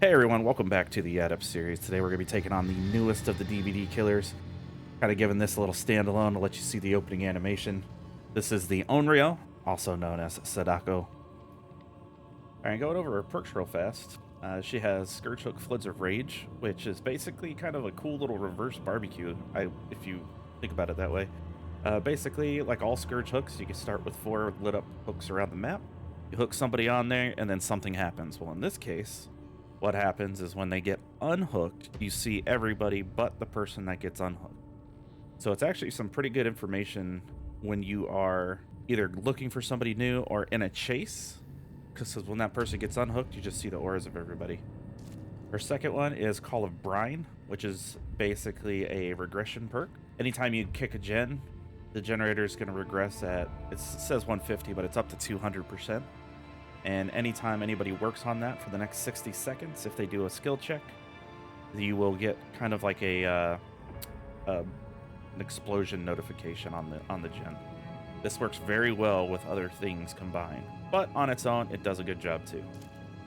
Hey everyone, welcome back to the Adept series. Today we're going to be taking on the newest of the DBD killers. Kind of giving this a little standalone to let you see the opening animation. This is the Onryo, also known as Sadako. Alright, going over her perks real fast. She has Scourge Hook Floods of Rage, which is basically kind of a cool little reverse barbecue, if you think about it that way. Basically, like all Scourge hooks, you can start with 4 lit up hooks around the map. You hook somebody on there, and then something happens. Well, in this case, what happens is when they get unhooked, you see everybody but the person that gets unhooked. So it's actually some pretty good information when you are either looking for somebody new or in a chase, because when that person gets unhooked, you just see the auras of everybody. Her second one is Call of Brine, which is basically a regression perk. Anytime you kick a gen, the generator is going to regress at, it says 150, but it's up to 200%. And anytime anybody works on that for the next 60 seconds, if they do a skill check, you will get kind of like an explosion notification on the gen. This works very well with other things combined, but on its own, it does a good job too.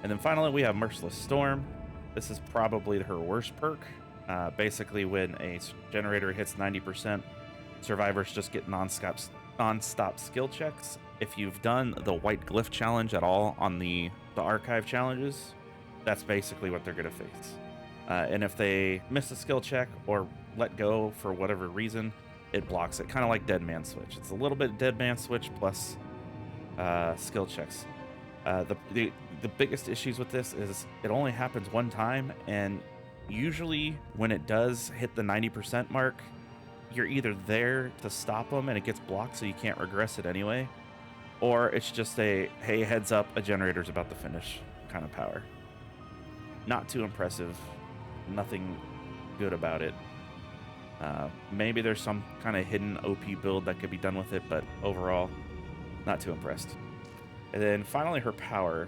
And then finally, we have Merciless Storm. This is probably her worst perk. Basically, when a generator hits 90%, survivors just get non-stop skill checks. If you've done the white glyph challenge at all on the archive challenges, that's basically what they're going to face. And if they miss a skill check or let go for whatever reason, it blocks it, kind of like Dead Man Switch. It's a little bit Dead Man Switch plus skill checks. The biggest issues with this is it only happens one time, and usually when it does hit the 90% mark, you're either there to stop them and it gets blocked so you can't regress it anyway, or it's just a, hey, heads up, a generator's about to finish kind of power. Not too impressive. Nothing good about it. Maybe there's some kind of hidden OP build that could be done with it, but overall, not too impressed. And then finally, her power.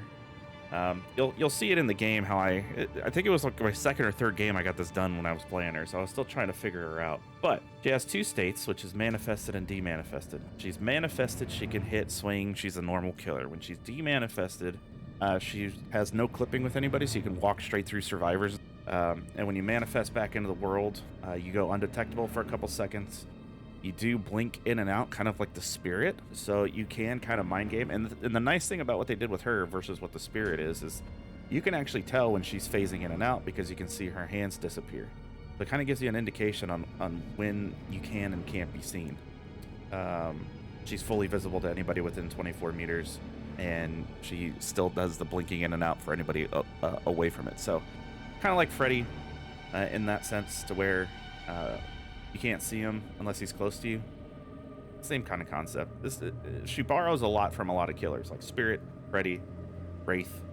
You'll see it in the game how I think it was like my second or third game I got this done when I was playing her, so I was still trying to figure her out. But she has 2 states, which is manifested and demanifested. She's manifested, she can hit, swing, she's a normal killer. When she's demanifested, she has no clipping with anybody, so you can walk straight through survivors. And when you manifest back into the world, you go undetectable for a couple seconds. You do blink in and out, kind of like the spirit, so you can kind of mind game. And the nice thing about what they did with her versus what the spirit is you can actually tell when she's phasing in and out because you can see her hands disappear. So it kind of gives you an indication on when you can and can't be seen. She's fully visible to anybody within 24 meters, and she still does the blinking in and out for anybody away from it. So kind of like Freddy in that sense, to where you can't see him unless he's close to you. Same kind of concept. She borrows a lot from a lot of killers like Spirit, Freddy, Wraith,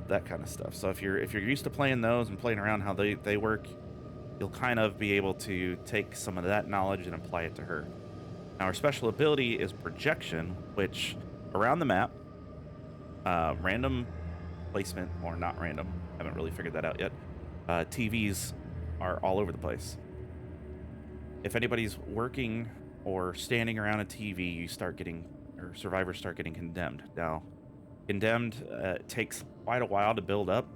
that kind of stuff. So if you're used to playing those and playing around how they work, you'll kind of be able to take some of that knowledge and apply it to her. Now her special ability is Projection, which around the map, random placement or not random, haven't really figured that out yet. TVs are all over the place. If anybody's working or standing around a TV, survivors start getting condemned. Now, condemned takes quite a while to build up.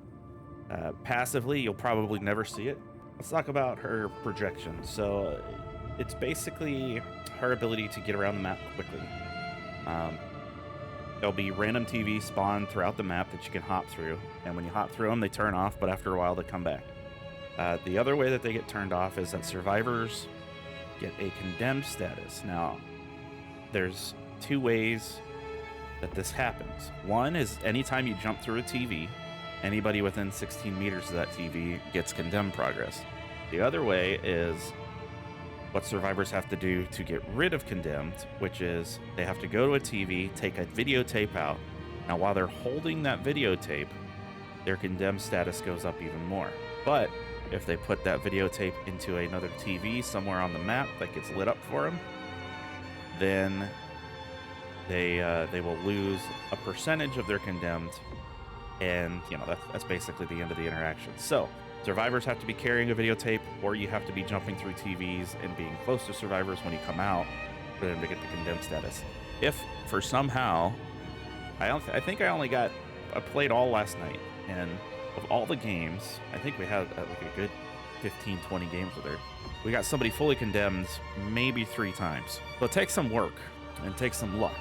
Passively, you'll probably never see it. Let's talk about her projection. So it's basically her ability to get around the map quickly. There'll be random TVs spawned throughout the map that you can hop through. And when you hop through them, they turn off, but after a while, they come back. The other way that they get turned off is that survivors get a condemned status. Now, there's 2 ways that this happens. One is anytime you jump through a TV, anybody within 16 meters of that TV gets condemned progress. The other way is what survivors have to do to get rid of condemned, which is they have to go to a TV, take a videotape out. Now, while they're holding that videotape, their condemned status goes up even more. But if they put that videotape into another TV somewhere on the map that gets lit up for them, then they will lose a percentage of their condemned, and that's basically the end of the interaction. So survivors have to be carrying a videotape, or you have to be jumping through TVs and being close to survivors when you come out for them to get the condemned status. If for somehow, I think I played all last night, and of all the games, I think we had like a good 15, 20 games with her. We got somebody fully condemned maybe 3 times. So it takes some work and takes some luck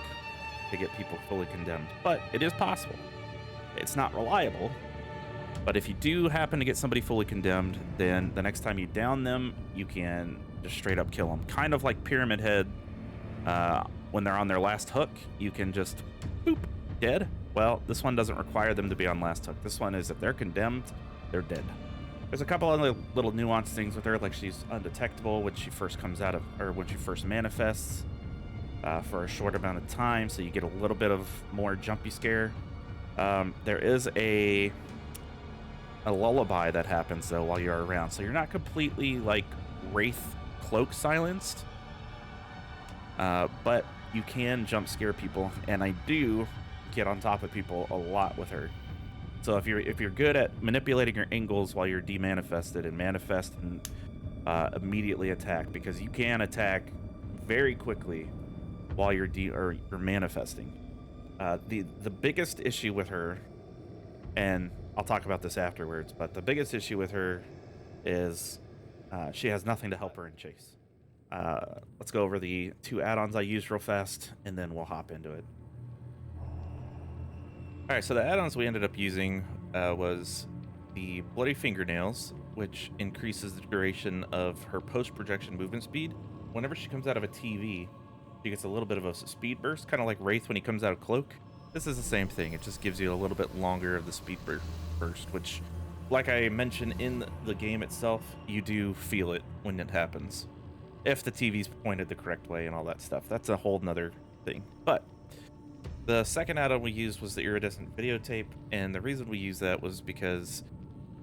to get people fully condemned, but it is possible. It's not reliable, but if you do happen to get somebody fully condemned, then the next time you down them, you can just straight up kill them. Kind of like Pyramid Head, when they're on their last hook, you can just boop, dead. Well, this one doesn't require them to be on last hook. This one is if they're condemned, they're dead. There's a couple other little nuanced things with her, like she's undetectable when she first comes out of, or when she first manifests for a short amount of time, so you get a little bit of more jumpy scare. There is a lullaby that happens though while you're around, so you're not completely like Wraith cloak silenced, but you can jump scare people, and I do get on top of people a lot with her. So if you're good at manipulating your angles while you're demanifested, and manifest and immediately attack, because you can attack very quickly while you're manifesting. The biggest issue with her, and I'll talk about this afterwards, but the biggest issue with her is she has nothing to help her in chase. Let's go over the 2 add-ons I used real fast, and then we'll hop into it. All right, so the add-ons we ended up using was the Bloody Fingernails, which increases the duration of her post-projection movement speed. Whenever she comes out of a TV, she gets a little bit of a speed burst, kind of like Wraith when he comes out of Cloak. This is the same thing. It just gives you a little bit longer of the speed burst, which, like I mentioned in the game itself, you do feel it when it happens. If the TV's pointed the correct way and all that stuff. That's a whole nother thing. But the second add-on we used was the iridescent videotape, and the reason we used that was because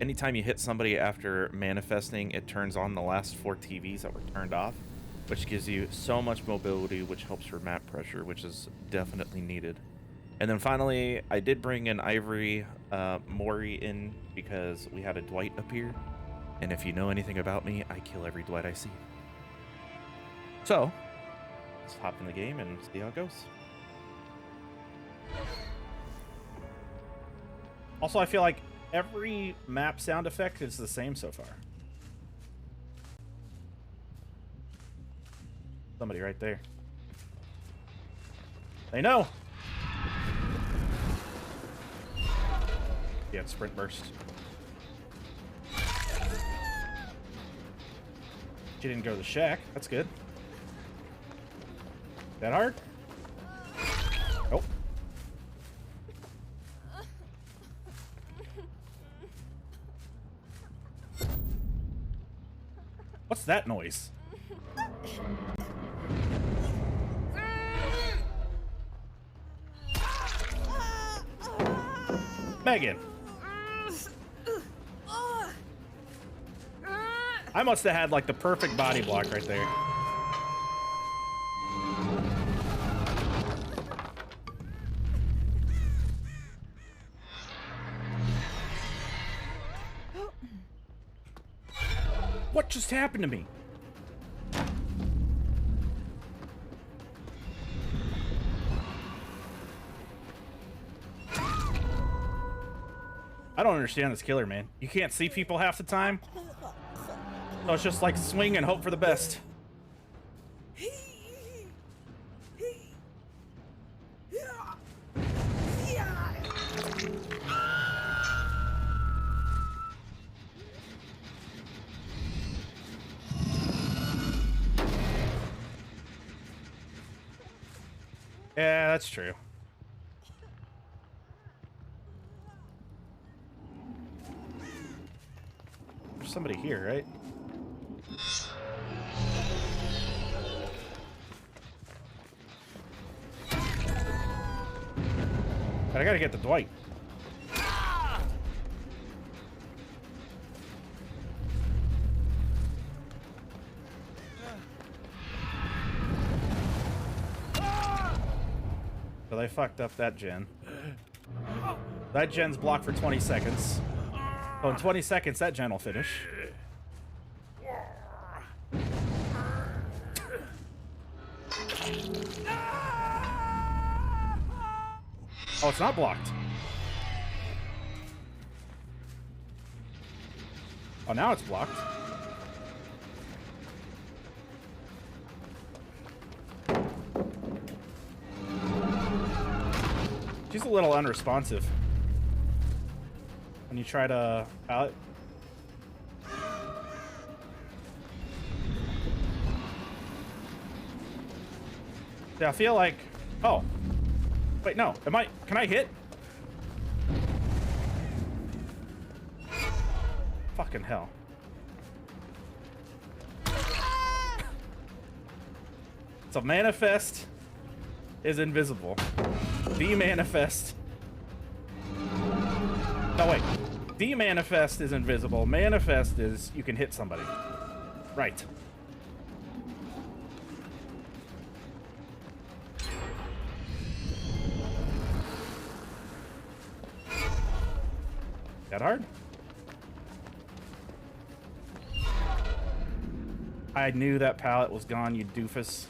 anytime you hit somebody after manifesting, it turns on the last 4 TVs that were turned off, which gives you so much mobility, which helps for map pressure, which is definitely needed. And then finally, I did bring an Ivory Mori in because we had a Dwight appear, and if you know anything about me, I kill every Dwight I see. So, let's hop in the game and see how it goes. Also, I feel like every map sound effect is the same so far. Somebody right there. They know. Yeah, sprint burst. She didn't go to the shack. That's good. That hard? Oh. What's that noise? Megan. I must have had like the perfect body block right there. What just happened to me? I don't understand this killer, man. You can't see people half the time. So it's just like swing and hope for the best. Yeah, that's true. There's somebody here, right? But I gotta get the Dwight. So they fucked up that gen. That gen's blocked for 20 seconds. So in 20 seconds, that gen will finish. Oh, it's not blocked. Oh, now it's blocked. She's a little unresponsive when you try to pallet. Yeah, I feel like... Oh. Wait, no. Can I hit? Fucking hell. So manifest is invisible. Demanifest. No, wait. Demanifest is invisible. Manifest is you can hit somebody. Right. That hard? I knew that pallet was gone, you doofus.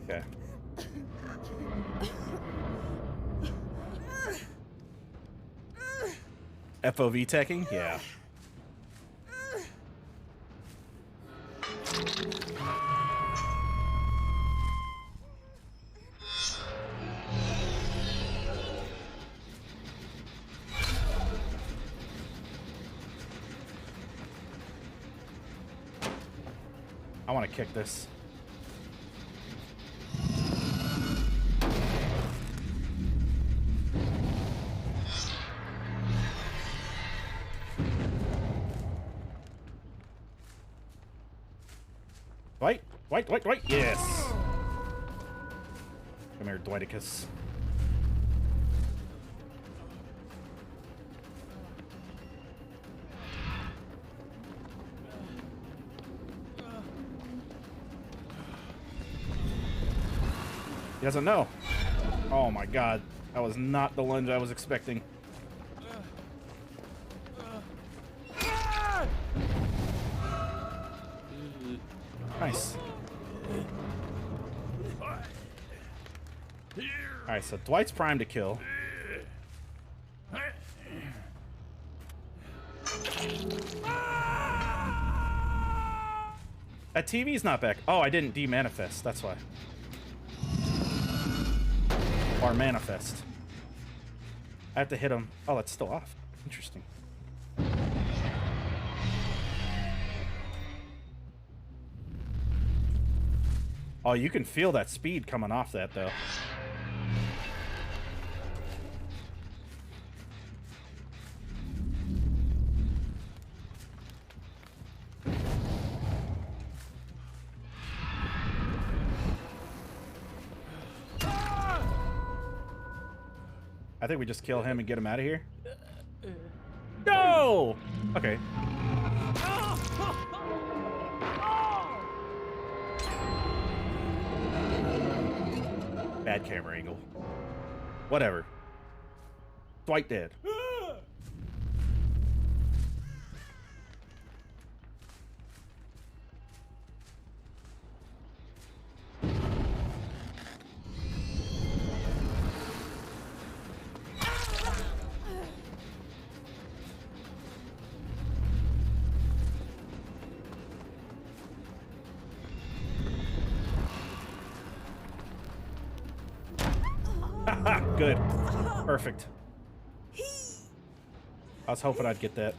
Okay. FOV teching? Yeah. I want to kick this. Dwight, yes! Come here, Dwighticus. He doesn't know. Oh my god. That was not the lunge I was expecting. Nice. Alright, so Dwight's primed to kill. That TV's not back. Oh, I didn't demanifest. That's why. Or manifest. I have to hit him. Oh, that's still off. Interesting. Oh, you can feel that speed coming off that, though. I think we just kill him and get him out of here. No! Okay. Bad camera angle. Whatever. Dwight dead. Good. Perfect. I was hoping I'd get that.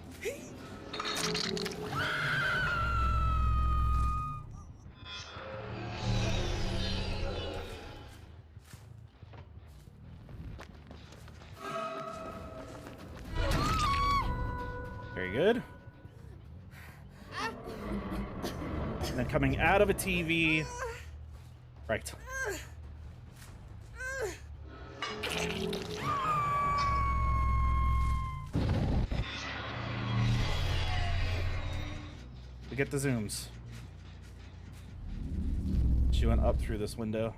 Very good. And then coming out of a TV. Right. We get the zooms. She went up through this window.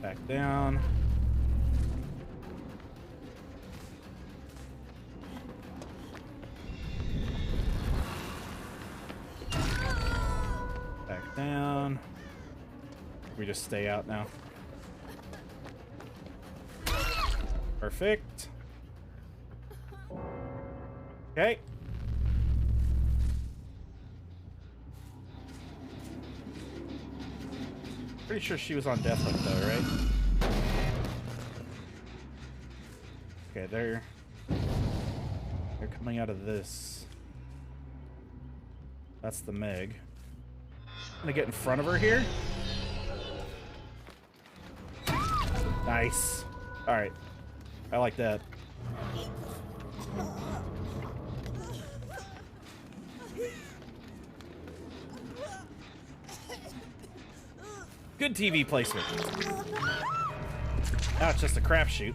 Back down. Back down. We just stay out now. Perfect. Okay. Pretty sure she was on death hook though, right? Okay, they're coming out of this. That's the Meg. I'm gonna get in front of her here. Nice. All right. I like that. Good TV placement. Now it's just a crapshoot.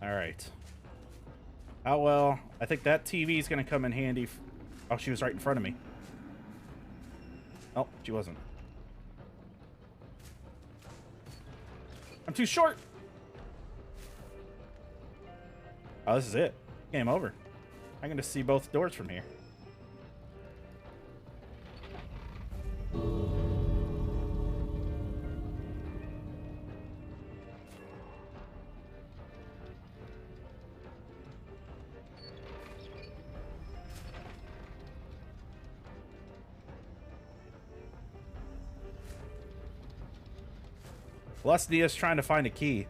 All right. Oh, well, I think that TV is going to come in handy. Oh, she was right in front of me. Oh, she wasn't. I'm too short. Oh, this is it. Game over. I'm going to see both doors from here. Lustia's trying to find a key.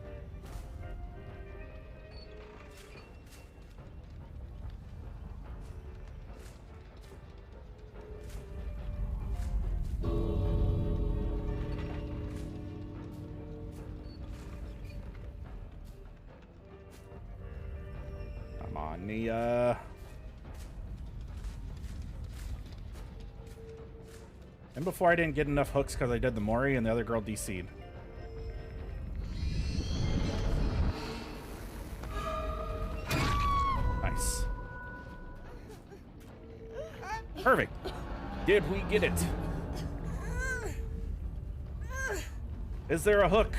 Come on, Nia. And before I didn't get enough hooks because I did the Mori and the other girl DC'd. Perfect. Did we get it? Is there a hook?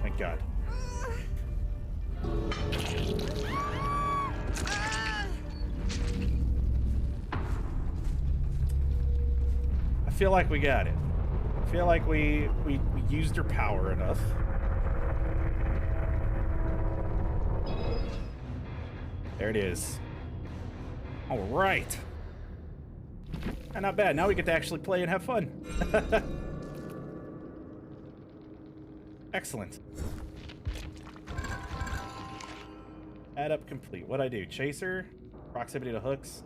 Thank God. I feel like we got it. I feel like we used her power enough. There it is. All right. Not bad. Now we get to actually play and have fun. Excellent. Add up complete. What'd I do? Chaser? Proximity to hooks?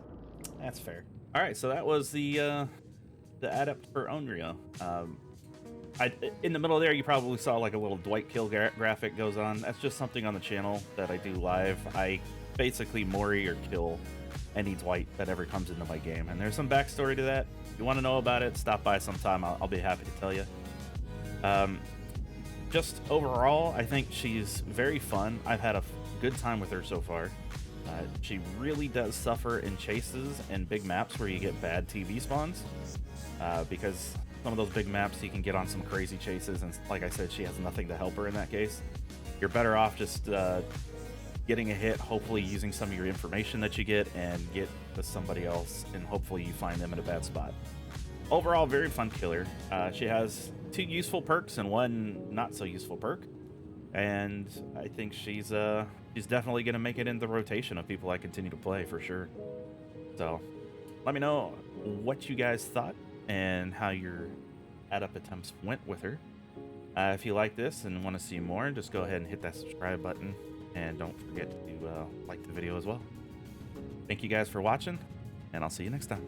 That's fair. All right, so that was the Adept for Onryo. In the middle there, you probably saw like a little Dwight kill graphic goes on. That's just something on the channel that I do live. I basically Mori or kill any Dwight that ever comes into my game, and there's some backstory to that. If you want to know about it, stop by sometime. I'll be happy to tell you. Just overall, I think she's very fun. I've had a good time with her so far. She really does suffer in chases and big maps where you get bad TV spawns, because some of those big maps you can get on some crazy chases, and like I said, she has nothing to help her in that case. You're better off just getting a hit, hopefully using some of your information that you get, and get to somebody else, and hopefully you find them in a bad spot. Overall, very fun killer. She has 2 useful perks and 1 not so useful perk, and I think she's definitely going to make it in the rotation of people I continue to play for sure. So let me know what you guys thought and how your add-up attempts went with her. If you like this and want to see more, just go ahead and hit that subscribe button. And don't forget to like the video as well. Thank you guys for watching, and I'll see you next time.